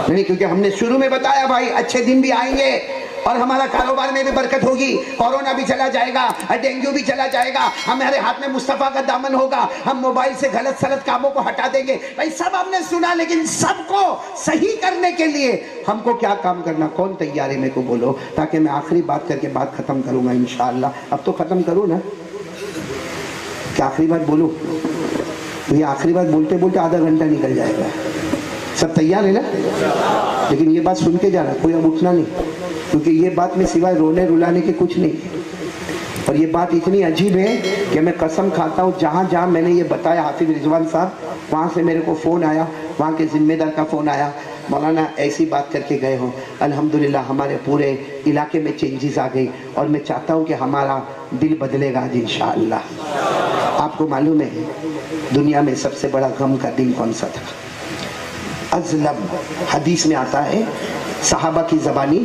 نہیں، کیونکہ ہم نے شروع میں بتایا بھائی اچھے دن بھی آئیں گے اور ہمارا کاروبار میں بھی برکت ہوگی، کورونا بھی چلا جائے گا، ڈینگو بھی چلا جائے گا، ہمارے ہاتھ میں مصطفیٰ کا دامن ہوگا، ہم موبائل سے غلط سلط کاموں کو ہٹا دیں گے۔ بھائی سب ہم نے سنا، لیکن سب کو صحیح کرنے کے لیے ہم کو کیا کام کرنا؟ کون تیار ہے میرے کو بولو، تاکہ میں آخری بات کر کے بات ختم کروں گا انشاءاللہ۔ اب تو ختم کروں نا، کہ آخری بات بولوں؟ یہ آخری بات بولتے بولتے آدھا گھنٹہ نکل جائے گا۔ سب تیار ہے نا؟ لیکن یہ بات سن کے جانا، کوئی اب اٹھنا نہیں، کیونکہ یہ بات میں سوائے رونے رلانے کے کچھ نہیں۔ اور یہ بات اتنی عجیب ہے کہ میں قسم کھاتا ہوں، جہاں جہاں میں نے یہ بتایا حافظ رضوان صاحب، وہاں سے میرے کو فون آیا، وہاں کے ذمہ دار کا فون آیا، مولانا ایسی بات کر کے گئے ہوں، الحمدللہ ہمارے پورے علاقے میں چینجز آ گئی، اور میں چاہتا ہوں کہ ہمارا دل بدلے گا آج انشاءاللہ۔ آپ کو معلوم ہے دنیا میں سب سے بڑا غم کا دن کون سا تھا؟ ازلم، حدیث میں آتا ہے صحابہ کی زبانی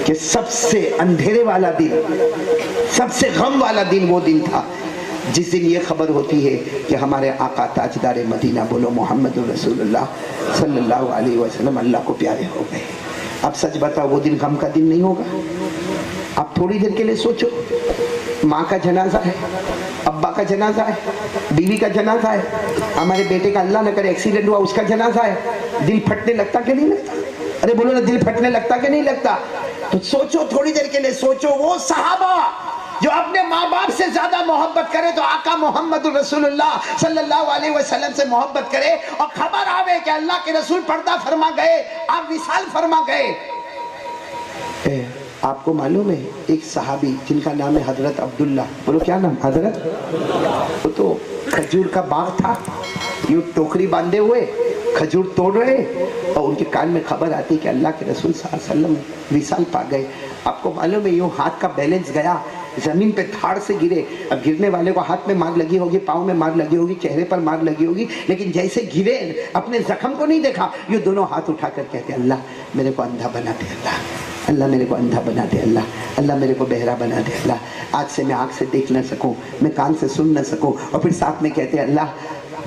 کہ سب سے اندھیرے والا دن، سب سے غم والا دن وہ دن تھا جس دن یہ خبر ہوتی ہے کہ ہمارے آقا تاجدار مدینہ، بولو محمد رسول اللہ صلی اللہ علیہ وسلم، اللہ کو پیارے ہو گئے۔ اب سچ بتاؤ وہ دن غم کا دن نہیں ہوگا؟ اب تھوڑی دیر کے لیے سوچو، ماں کا جنازہ ہے، ابا کا جنازہ ہے، بیوی کا جنازہ ہے، ہمارے بیٹے کا اللہ نہ کرے ایکسیڈنٹ ہوا اس کا جنازہ ہے، دل پھٹنے لگتا کہ نہیں لگتا؟ ارے بولو نا، دل پھٹنے لگتا کہ نہیں لگتا؟ تو سوچو، تھوڑی دیر کے لیے سوچو، وہ صحابہ جو اپنے ماں باپ سے زیادہ محبت کرے تو آقا محمد رسول اللہ صلی اللہ علیہ وسلم سے محبت کرے، اور خبر آوے کہ اللہ کے رسول پردہ فرما گئے، آپ وصال فرما گئے۔ آپ کو معلوم ہے ایک صحابی جن کا نام ہے حضرت عبداللہ، بولو کیا نام؟ حضرت، وہ تو کھجور کا باغ تھا، یوں ٹوکری باندھے ہوئے کھجور توڑ رہے، اور ان کے کان میں خبر آتی کہ اللہ کے رسول صلی اللہ علیہ وسلم وصال پا گئے۔ آپ کو معلوم ہے یوں ہاتھ کا بیلنس گیا، زمین پہ تھاڑ سے گرے۔ اب گرنے والے کو ہاتھ میں مار لگی ہوگی، پاؤں میں مار لگی ہوگی، چہرے پر مار لگی ہوگی، لیکن جیسے گرے اپنے زخم کو نہیں دیکھا، یہ دونوں ہاتھ اٹھا کر کہتے اللہ میرے کو اندھا بنا دے، اللہ میرے کو اندھا بنا دے، اللہ میرے کو بہرا بنا دے، اللہ آج سے میں آنکھ سے دیکھ نہ سکوں، میں کان سے سن نہ سکوں۔ اور پھر ساتھ میں کہتے اللہ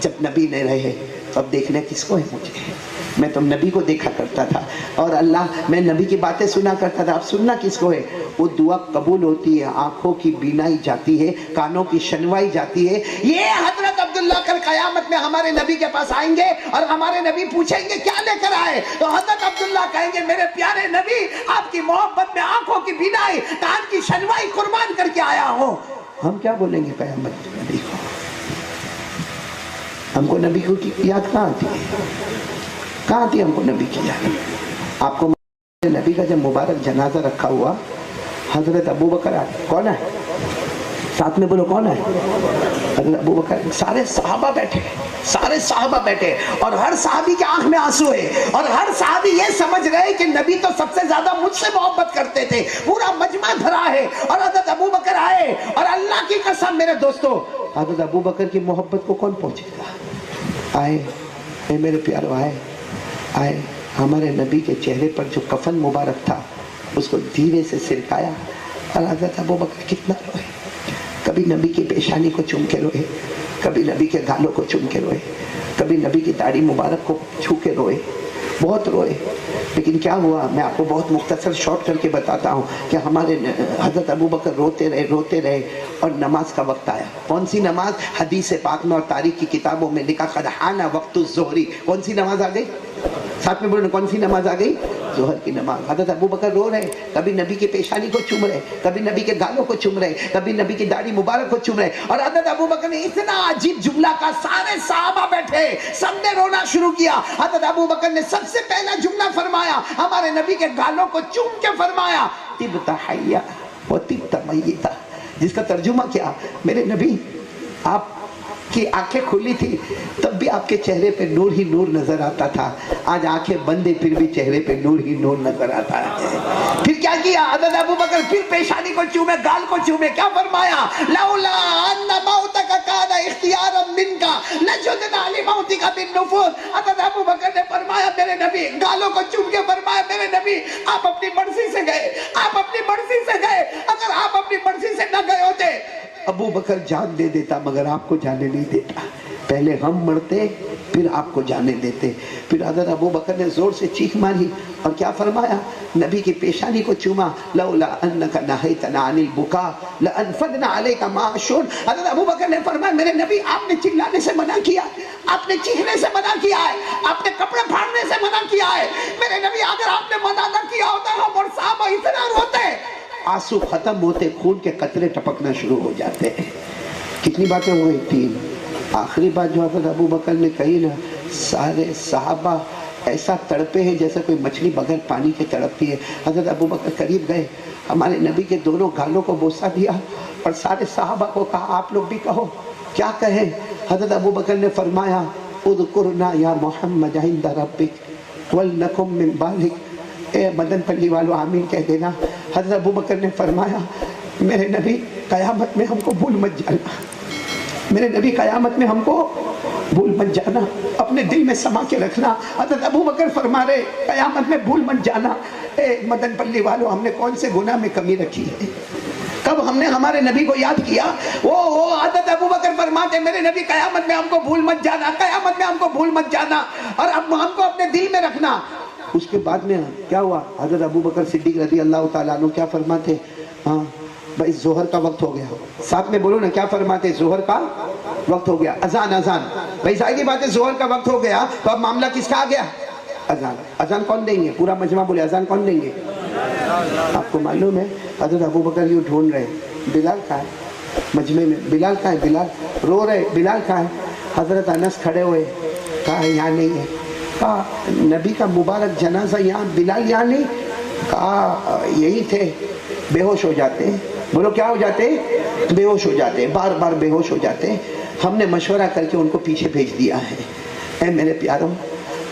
جب نبی نہیں رہے تو اب دیکھنا کس کو ہے مجھے؟ میں تو نبی کو دیکھا کرتا تھا، اور اللہ میں نبی کی باتیں سنا کرتا تھا، اب سننا کس کو ہے؟ وہ دعا قبول ہوتی ہے، آنکھوں کی بینائی جاتی ہے، کانوں کی شنوائی جاتی ہے۔ یہ حضرت عبداللہ کل قیامت میں ہمارے نبی کے پاس آئیں گے، اور ہمارے نبی پوچھیں گے کیا لے کر آئے؟ تو حضرت عبداللہ کہیں گے میرے پیارے نبی آپ کی محبت میں آنکھوں کی بینائی، کان کی شنوائی قربان کر کے آیا ہوں۔ ہم کیا بولیں گے قیامت میں نبی کو؟ ہم کو نبی کو یاد کہاں آتی ہے؟ کہاں آتی ہے ہم کو نبی کی یاد؟ آپ کو نبی کا جب مبارک جنازہ رکھا ہوا، حضرت ابو بکر آئے، کون ہے ساتھ میں؟ بولو کون ہے؟ حضرت ابو بکر، سارے صحابہ بیٹھے، سارے صحابہ بیٹھے، اور ہر صحابی کے آنکھ میں آنسو ہے، اور ہر صحابی یہ سمجھ رہے کہ نبی تو سب سے زیادہ مجھ سے محبت کرتے تھے، پورا مجمع بھرا ہے، اور حضرت ابو بکر آئے، اور اللہ کی قسم میرے دوستو حضرت ابو بکر کی محبت کو کون پہنچے گا؟ آئے اے میرے پیارو، آئے ہمارے نبی کے چہرے پر جو کفن مبارک تھا اس کو دھیرے سے سرکایا، اور حضرت ابو بکر کتنا روئے، کبھی نبی کی پیشانی کو چوم کے روئے، کبھی نبی کے گالوں کو چوم کے روئے، کبھی نبی کی داڑھی مبارک کو چھو کے روئے، بہت روئے۔ لیکن کیا ہوا میں آپ کو بہت مختصر شارٹ کر کے بتاتا ہوں کہ ہمارے حضرت ابو بکر روتے رہے، اور نماز کا وقت آیا۔ کون سی نماز؟ حدیث پاک میں اور تاریخ کی کتابوں میں لکھا قد حان وقت الظہری۔ کون سی نماز آ گئی؟ ساتھ میں بولو کون سی نماز آ گئی؟ ظہر کی نماز۔ حضرت ابو بکر رو رہے، کبھی نبی کی پیشانی کو چوم رہے، کبھی نبی کے گالوں کو چوم رہے، کبھی نبی کی داڑھی مبارک کو چوم رہے، اور حضرت ابو بکر نے اتنا عجیب جملہ کا، سارے صحابہ بیٹھے، سب نے رونا شروع کیا۔ حضرت ابو بکر نے سب سے پہلا جملہ فرمایا، ہمارے نبی کے گالوں کو چوم کے فرمایا طبت حیا و طبت میتا، جس کا ترجمہ کیا؟ میرے نبی آپ کی آنکھیں کھلی تھی تب بھی آپ کے چہرے پہ نور ہی نور نظر آتا تھا، آج آنکھیں بندے پھر بھی چہرے پہ نور ہی نور نظر آتا ہے۔ پھر کیا کیا حضرت ابو بکر؟ پھر پیشانی کو چومے، گال کو چومے، کیا فرمایا؟ لولا ان موتک کان اختیارا منک لجدنا لموتک بالنفوس۔ حضرت ابو بکر نے فرمایا میرے نبی، گالوں کو چوم کے فرمایا میرے نبی آپ اپنی مرضی سے گئے، آپ اپنی مرضی سے گئے، اگر آپ اپنی مرضی سے نہ گئے ہوتے ابو بکر جان دے دیتا، مگر آپ کو جانے نہیں دیتا۔ پہلے ہم مرتے پھر آپ کو جانے دیتے. پھر حضرت ابو بکر نے زور سے چیخ ماری اور کیا فرمایا؟ نبی کی پیشانی کو چوما. لولا انک نہیتنا عن البکاء لانفضنا علیک معشور. حضرت ابو بکر نے فرمایا میرے نبی آپ نے چلانے سے منع کیا, آپ نے چیخنے سے منع کیا ہے, آپ نے کپڑے پھاڑنے سے منع کیا ہے. میرے نبی اگر آپ نے منع نہ کیا ہوتا ہم اور صحابہ اتنا روتے. آنسو ختم ہوتے, خون کے قطرے ٹپکنا شروع ہو جاتے. کتنی باتیں ہوئی؟ 3. آخری بات جو حضرت ابو بکر نے کہی نا, سارے صحابہ ایسا تڑپے ہیں جیسے کوئی مچھلی بغیر پانی کے تڑپتی ہے. حضرت ابو بکر قریب گئے, ہمارے نبی کے دونوں گالوں کو بوسہ دیا اور سارے صحابہ کو کہا آپ لوگ بھی کہو. کیا کہیں؟ حضرت ابو بکر نے فرمایا اذکرنا یا محمد عند ربک ولنکم من بالک. اے مدن پلی والو آمین کہہ دینا. حضرت ابو بکر نے فرمایا میرے نبی قیامت میں ہم کو بھول مت جانا, میرے نبی قیامت میں ہم کو بھول مت جانا, اپنے دل میں سما کے رکھنا. حضرت ابو بکر فرما رہے قیامت میں بھول مت جانا. اے مدن پلی والو ہم نے کون سے گناہ میں کمی رکھی ہے؟ کب ہم نے ہمارے نبی کو یاد کیا؟ وہ حضرت ابو بکر فرماتے میرے نبی قیامت میں ہم کو بھول مت جانا, قیامت میں ہم کو بھول مت جانا, اور اب ہم کو اپنے دل میں رکھنا. اس کے بعد میں کیا ہوا؟ حضرت ابو بکر صدیق رضی اللہ تعالیٰ عنہ کیا فرماتے؟ ہاں بھائی ظہر کا وقت ہو گیا. ساتھ میں بولو نا, کیا فرماتے؟ ظہر کا وقت ہو گیا. اذان اذان بھائی ظاہر کی بات ہے ظہر کا وقت ہو گیا تو اب معاملہ کس کا آ گیا؟ اذان. اذان کون دیں گے؟ پورا مجمع بولے اذان کون دیں گے؟ آپ کو معلوم ہے حضرت ابو بکر یوں ڈھونڈ رہے بلال کہاں ہے مجمع میں, بلال کہاں ہے؟ بلال رو رہے بلال کہاں ہے؟ حضرت انس کھڑے ہوئے, کہا یہاں نہیں ہے. کہا نبی کا مبارک جنازہ یہاں, بلال یہاں نہیں؟ کہا یہی تھے. بے ہوش ہو جاتے ہیں. بولو کیا ہو جاتے ہیں؟ بے ہوش ہو جاتے ہیں, بار بار بے ہوش ہو جاتے ہیں. ہم نے مشورہ کر کے ان کو پیچھے بھیج دیا ہے. اے میرے پیاروں,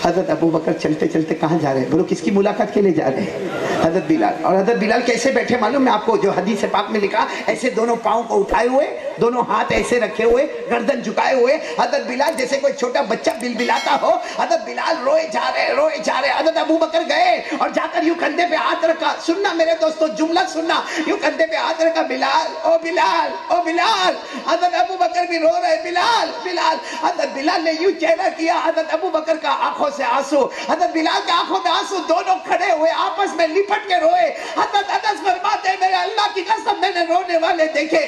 حضرت ابو بکر چلتے چلتے کہاں جا رہے ہیں؟ بولو کس کی ملاقات کے لیے جا رہے ہیں؟ حضرت بلال. اور حضرت بلال کیسے بیٹھے معلوم ہے آپ کو؟ جو حدیث پاک میں لکھا, ایسے دونوں پاؤں کو اٹھائے ہوئے, دونوں ہاتھ ایسے رکھے ہوئے, گردن جھکائے ہوئے. حضرت بلال جیسے کوئی چھوٹا بچہ بلبلاتا ہو. حضرت بلال روئے جا رہے روئے جا رہے. حضرت ابو بکر گئے اور جا کر یوں کندھے پہ ہاتھ رکھا. سننا میرے دوستو, جملہ سننا, یوں کندھے پہ ہاتھ رکھا. بلال او بلال او بلال. حضرت ابو بکر بھی رو رہے بلال بلال. حضرت بلال نے یوں چہرہ کیا, حضرت ابو بکر کا آنکھوں سے آنسو, حضرت بلال کے آنکھوں میں آنسو, دونوں کھڑے ہوئے آپس میں لپٹ کے روئے. حضرت انس فرماتے ہیں میرے اللہ کی قسم میں نے رونے والے دیکھے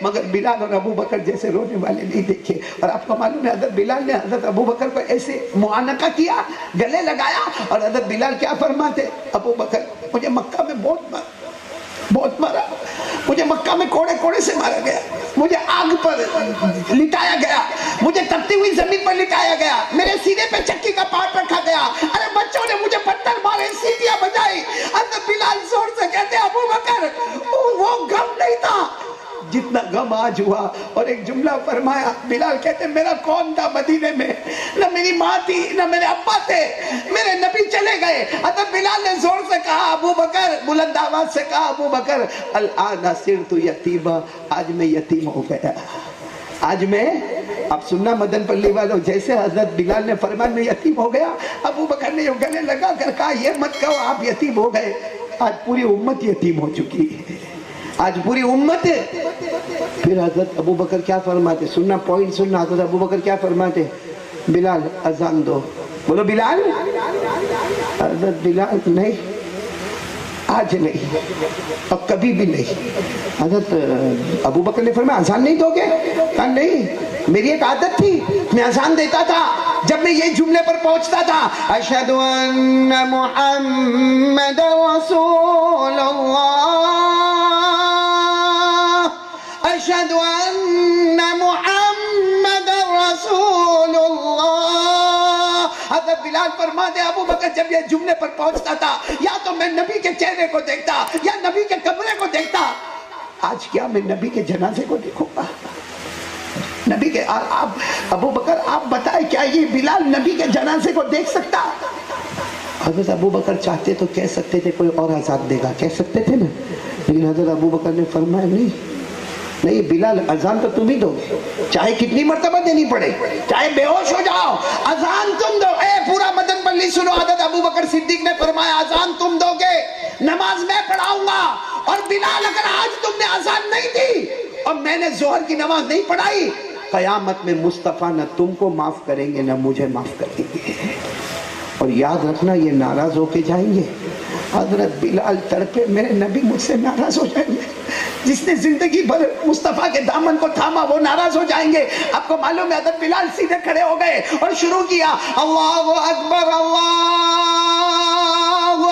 مگر بلال اور ابو بکر جیسے رونے والے نہیں دیکھے. اور آپ کو معلوم ہے حضرت بلال نے حضرت ابو بکر کو ایسے معانقہ کیا, گلے لگایا. اور حضرت بلال کیا فرماتے؟ ابو بکر مجھے مکہ میں بہت مارا, مجھے مکہ میں کوڑے کوڑے سے مارا گیا, مجھے آگ پر لٹایا گیا, مجھے تپتی ہوئی زمین پر لٹایا گیا, میرے سینے پہ چکی کا پاٹ رکھا گیا, ارے بچوں نے مجھے پتھر مارے, سیٹیاں بجائی. حضرت بلال زور سے کہتے ابو بکر وہ غم نہیں تھا جتنا غم آج ہوا. اور ایک جملہ فرمایا, بلال کہتے میرا کون تھا مدینے میں؟ نہ میری ماں تھی نہ میرے ابا تھے, میرے نبی چلے گئے. حضرت بلال نے زور سے کہا ابو بکر, بلند آواز سے کہا ابو بکر الآن صرت یتیما, آج میں یتیم ہو گیا. آج میں, اب سننا مدن پلی والوں, جیسے حضرت بلال نے فرمایا میں یتیم ہو گیا, ابو بکر نے گلے لگا کر کہا یہ مت کہو آپ یتیم ہو گئے, آج پوری امت یتیم ہو چکی ہے, آج پوری امت. پھر حضرت ابو بکر کیا فرماتے؟ سننا پوائنٹ سننا. حضرت ابو بکر کیا فرماتے؟ بلال اذان دو. بولو بلال. حضرت بلال نہیں, آج نہیں اور کبھی بھی نہیں. حضرت ابو بکر نے فرمایا اذان نہیں دو گے؟ کہا نہیں, میری ایک عادت تھی, میں اذان دیتا تھا جب میں یہ جملے پر پہنچتا تھا, اشہد ان محمد رسول اللہ, اشہد ان محمد رسول اللہ. حضرت بلال فرماتے ابو بکر جب یہ جملے پر پہنچتا تھا یا تو میں نبی کے چہرے کو دیکھتا یا نبی کے کمرے کو دیکھتا. آج کیا میں نبی کے جنازے کو دیکھوں گا؟ نبی کے, آپ ابو بکر آپ بتائیں کیا یہ بلال نبی کے جنازے کو دیکھ سکتا؟ حضرت ابو بکر چاہتے تو کہہ سکتے تھے کوئی اور آزاد دے گا, کہہ سکتے تھے نا, لیکن حضرت ابو بکر نے فرمایا نہیں بلال اذان تو تم ہی دو گے, چاہے کتنی مرتبہ دینی پڑے, چاہے بے ہوش ہو جاؤ, اذان تم دو. اے پورا مدن پلی سنو, حضرت ابو بکر صدیق نے فرمایا اذان تم دو گے, نماز میں پڑھاؤں گا. اور بلال اگر آج تم نے اذان نہیں دی اور میں نے ظہر کی نماز نہیں پڑھائی قیامت میں مصطفیٰ نہ تم کو معاف کریں گے نہ مجھے معاف کریں گے۔ اور یاد رکھنا یہ ناراض ہو کے جائیں گے۔ حضرت بلال تڑپے میرے نبی مجھ سے ناراض ہو جائیں گے۔ جس نے زندگی بھر مصطفیٰ کے دامن کو تھاما وہ ناراض ہو جائیں گے۔ آپ کو معلوم ہے حضرت بلال سیدھے کھڑے ہو گئے اور شروع کیا اللہ اکبر اللہ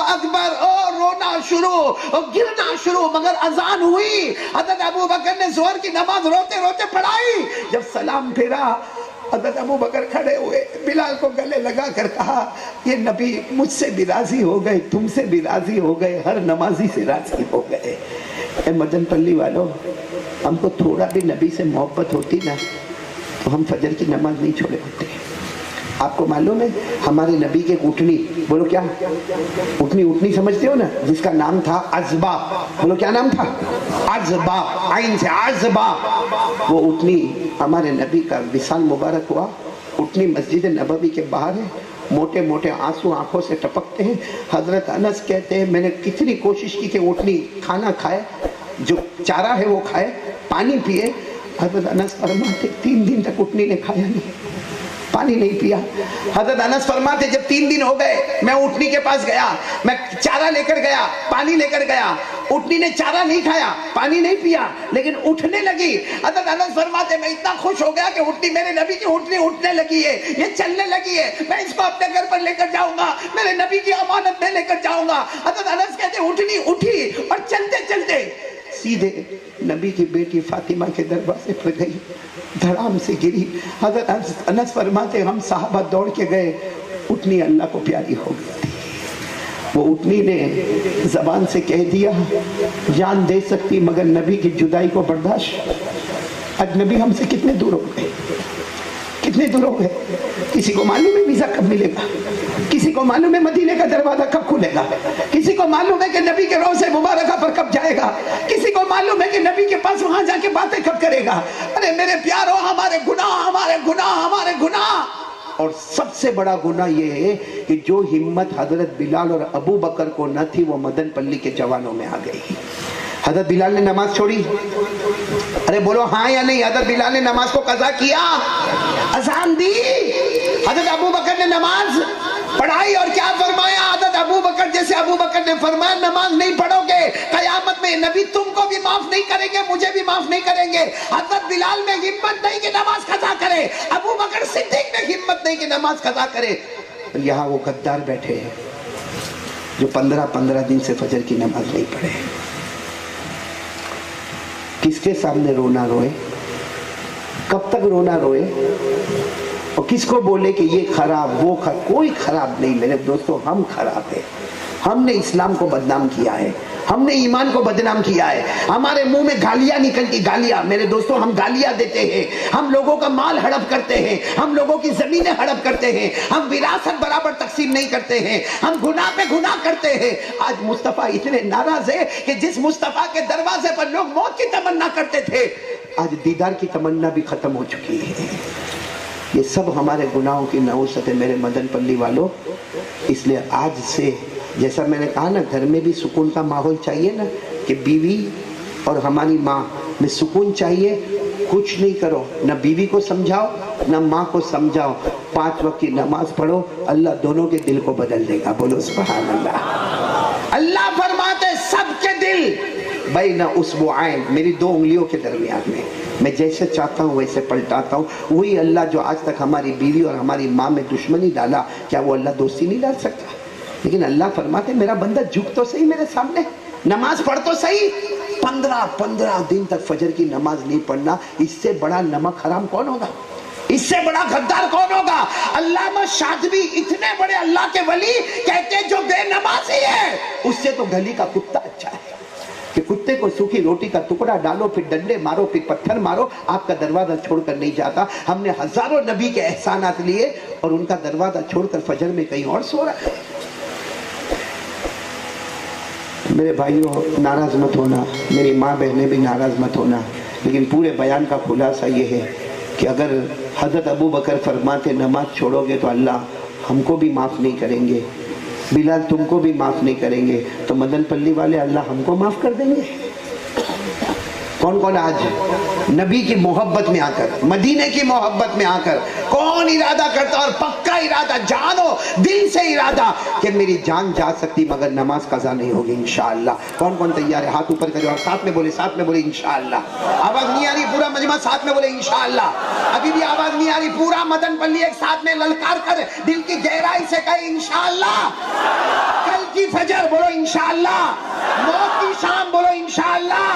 اکبر، اور رونا شروع اور گرنا شروع، مگر اذان ہوئی۔ حضرت ابوبکر نے ظہر کی نماز روتے روتے پڑھائی۔ جب سلام پھیرا حضرت ابوبکر کھڑے ہوئے، بلال کو گلے لگا کر کہا یہ نبی مجھ سے بھی راضی ہو گئے، تم سے بھی راضی ہو گئے، ہر نمازی سے راضی ہو گئے۔ اے مدن پلی والوں، ہم کو تھوڑا بھی نبی سے محبت ہوتی نا تو ہم فجر کی نماز نہیں چھوڑے ہوتے۔ آپ کو معلوم ہے ہمارے نبی کے اٹھنی، بولو کیا اٹھنی سمجھتے ہو نا، جس کا نام تھا عزبہ، بولو کیا نام تھا؟ عزبہ، عین سے عزبہ۔ وہ اٹھنی ہمارے نبی کا وصال مبارک ہوا، اٹھنی مسجد نبوی کے باہر ہے، موٹے موٹے آنسو آنکھوں سے ٹپکتے ہیں۔ حضرت انس کہتے ہیں میں نے کتنی کوشش کی کہ اٹھنی کھانا کھائے، جو چارہ ہے وہ کھائے، پانی پیے۔ حضرت انس فرماتے 3 دن تک اٹھنی نے کھایا نہیں، پانی نہیں پیا۔ حضرت انس فرماتے جب 3 دن ہو گئے میں اٹھنی کے پاس گیا، میں چارہ لے کر گیا، پانی لے کر گیا، اٹھنی نے چارہ نہیں کھایا، پانی نہیں پیا، لیکن اٹھنے لگی۔ حضرت انس فرماتے میں اتنا خوش ہو گیا کہ اٹھنی، میرے نبی کی اٹھنی اٹھنے لگی ہے، یہ چلنے لگی ہے، میں اس کو اپنے گھر پر لے کر جاؤں گا، میرے نبی کی امانت میں لے کر جاؤں گا۔ حضرت انس کہتے اٹھنی اٹھی اور چلتے چلتے سیدھے نبی کی بیٹی فاطمہ کے دروازے پر گئی، دھڑام سے گری۔ حضرت انس فرماتے ہم صحابہ دوڑ کے گئے، اٹھنی اللہ کو پیاری ہو گئی تھی۔ وہ اٹھنی نے زبان سے کہہ دیا جان دے سکتی مگر نبی کی جدائی کو برداشت۔ آج نبی ہم سے کتنے دور ہو گئے، کتنے دور ہو گئے۔ کسی کو معلوم ہے ویزا کب ملے گا، کسی کو معلوم ہے مدینے کا دروازہ کب کھلے گا، کسی کو معلوم ہے کہ نبی کے روضے مبارکہ پر کب جائے گا، کسی کو معلوم ہے کہ نبی کے پاس وہاں جا کے باتیں کب کرے گا۔ ارے میرے پیارو، ہمارے گناہ ہمارے گناہ ہمارے گناہ۔ اور سب سے بڑا گناہ یہ ہے کہ جو ہمت حضرت بلال اور ابو بکر کو نہ تھی وہ مدن پلی کے جوانوں میں آ گئی۔ حضرت بلال نے نماز چھوڑی، ارے بولو ہاں یا نہیں، حضرت بلال نے نماز کو قضا کیا، اذان دی۔ حضرت ابو بکر نے نماز پڑھائی اور کیا فرمایا؟ حضرت ابو بکر جیسے ابو بکر نے فرمایا نماز نہیں پڑھو گے قیامت میں نبی تم کو بھی معاف نہیں کریں گے، مجھے بھی معاف نہیں کریں گے۔ حضرت بلال میں ہمت نہیں کہ نماز قضا کرے، ابو بکر صدیق میں ہمت نہیں کہ نماز قضا کرے۔ یہاں وہ غدار بیٹھے ہیں جو 15 دن سے فجر کی نماز نہیں پڑھے۔ کس کے سامنے رونا روئے، کب تک رونا روئے، اور کس کو بولے کہ یہ خراب وہ خراب؟ کوئی خراب نہیں میرے دوستو، ہم خراب ہیں۔ ہم نے اسلام کو بدنام کیا ہے، ہم نے ایمان کو بدنام کیا ہے، ہمارے منہ میں گالیاں نکلتی، گالیاں میرے دوستو، ہم گالیاں دیتے ہیں، ہم لوگوں کا مال ہڑپ کرتے ہیں، ہم لوگوں کی زمینیں ہڑپ کرتے ہیں، ہم وراثت برابر تقسیم نہیں کرتے ہیں، ہم گناہ پہ گناہ کرتے ہیں۔ آج مصطفیٰ اتنے ناراض ہے کہ جس مصطفیٰ کے دروازے پر لوگ موت کی تمنا کرتے تھے آج دیدار کی تمنا بھی ختم ہو چکی ہے۔ یہ سب ہمارے گناہوں کی نحوست ہے میرے مدن پلی والوں۔ اس لیے آج سے جیسا میں نے کہا نا، گھر میں بھی سکون کا ماحول چاہیے نا، کہ بیوی اور ہماری ماں میں سکون چاہیے۔ کچھ نہیں کرو، نہ بیوی کو سمجھاؤ نہ ماں کو سمجھاؤ، 5 وقت کی نماز پڑھو، اللہ دونوں کے دل کو بدل دے گا۔ بولو سبحان اللہ۔ اللہ فرماتے سب کے دل بین اصبعین، میری 2 انگلیوں کے درمیان میں جیسے چاہتا ہوں ویسے پلٹاتا ہوں۔ وہی اللہ جو آج تک ہماری بیوی اور ہماری ماں میں دشمنی ڈالا، کیا وہ اللہ دوستی نہیں ڈال سکتا؟ لیکن اللہ فرماتے میرا بندہ جھک تو صحیح میرے سامنے، نماز پڑھ تو صحیح۔ 15 دن تک فجر کی نماز نہیں پڑھنا، اس سے بڑا نمک حرام کون ہوگا؟ اس سے بڑا غدار کون ہوگا؟ علامہ شاذلی اتنے بڑے اللہ کے ولی کہتے جو بے نمازی ہے اس سے تو گلی کا کتا اچھا ہے، کہ کتے کو سوکھی روٹی کا ٹکڑا ڈالو، پھر ڈنڈے مارو، پھر پتھر مارو، آپ کا دروازہ چھوڑ کر نہیں جاتا۔ ہم نے ہزاروں نبی کے احسانات لیے اور ان کا دروازہ چھوڑ کر فجر میں کہیں اور سو رہا ہے۔ میرے بھائیوں ناراض مت ہونا، میری ماں بہنیں بھی ناراض مت ہونا، لیکن پورے بیان کا خلاصہ یہ ہے کہ اگر حضرت ابو بکر فرماتے نماز چھوڑو گے تو اللہ ہم کو بھی معاف نہیں کریں گے، بلال تم کو بھی معاف نہیں کریں گے، تو مدن پلی والے اللہ ہم کو معاف کر دیں گے؟ کون کون آج نبی کی محبت میں آ کر, مدینے کی محبت میں آ کر کون ارادہ کرتا, اور پکا ارادہ, جانو دل سے ارادہ کہ میری جان جا سکتی مگر نماز قضا نہیں ہوگی انشاءاللہ. کون کون تیار ہے؟ ہاتھ اوپر کرو اور ساتھ میں بولے انشاءاللہ. آواز نہیں آ رہی؟ پورا مجمع ساتھ میں بولے انشاءاللہ. ابھی بھی آواز نہیں آ رہی؟ پورا مدن پلی ایک ساتھ میں للکار کر دل کی گہرائی سے کہے انشاءاللہ. کل کی فجر بولو انشاءاللہ. موت کی شام بولو انشاءاللہ.